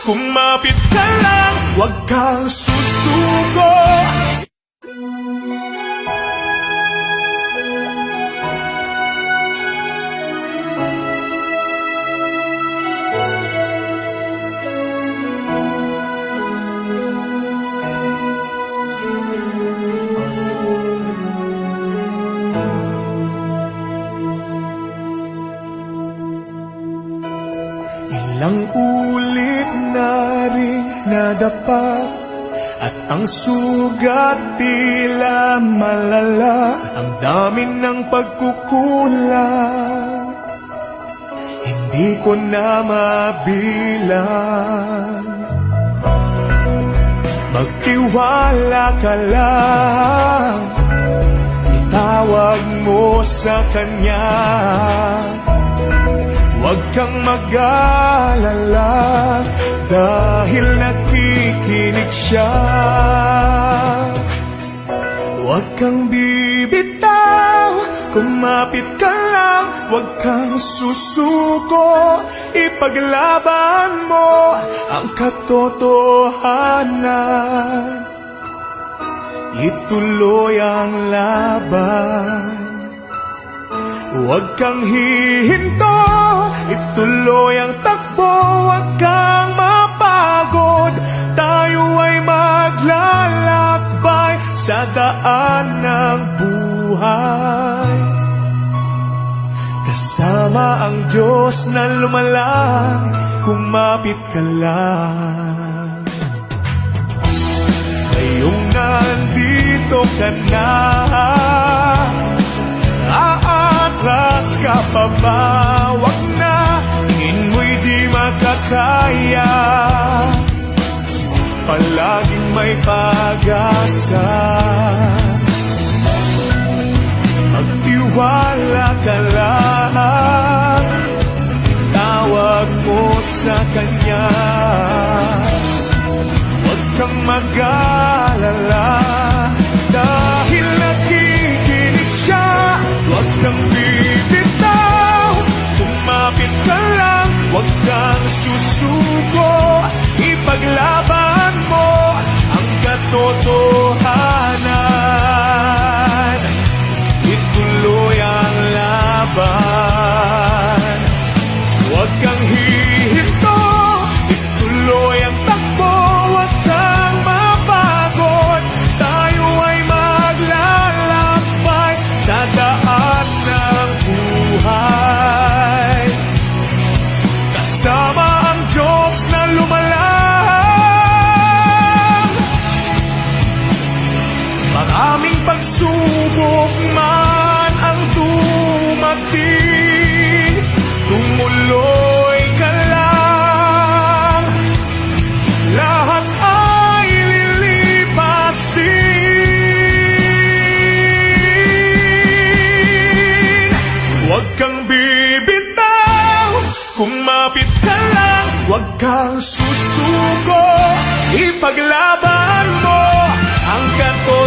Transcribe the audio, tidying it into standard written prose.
kumapit ka lang, huwag kang susuko. Ilang ulit na rin nadapa at ang sugat tila malala. Ang dami ng pagkukulang, hindi ko na mabilang. Magtiwala ka lang, itawag mo sa kanya. Huwag kang mag-alala dahil nakikinig siya. Huwag kang bibitaw, kumapit ka lang, huwag kang susuko. Ipaglaban mo ang katotohanan, ituloy ang laban. Huwag kang hihinto, ituloy ang takbo, huwag kang mapagod. Tayo ay maglalakbay sa daan ng buhay. Kasama ang Diyos na lumalang, kumapit ka lang. Ngayong nandito ka na, aatras ka pa ba? Wag na, tingin mo'y di makakaya. Palaging may pag-asa, magtiwala ka lang, tawag mo sa kanya. Huwag kang mag-alala dahil nakikinig siya. Huwag kang bibitaw, kumapit ka lang, huwag kang susuko. Ipaglaban mo ang katotohanan, ituloy ang laban. Huwag kang hihinto, ituloy ang takbo, huwag kang mapagod. Tayo ay maglalakbay sa daan ng buhay. Kasama ang Diyos na lumalang. Maraming pagsubok man ang dumating, tumuloy ka lang. Lahat ay lilipas din. Huwag kang bibitaw, kumapit ka lang, huwag kang susuko. Ipaglaban mo ang katotohanan,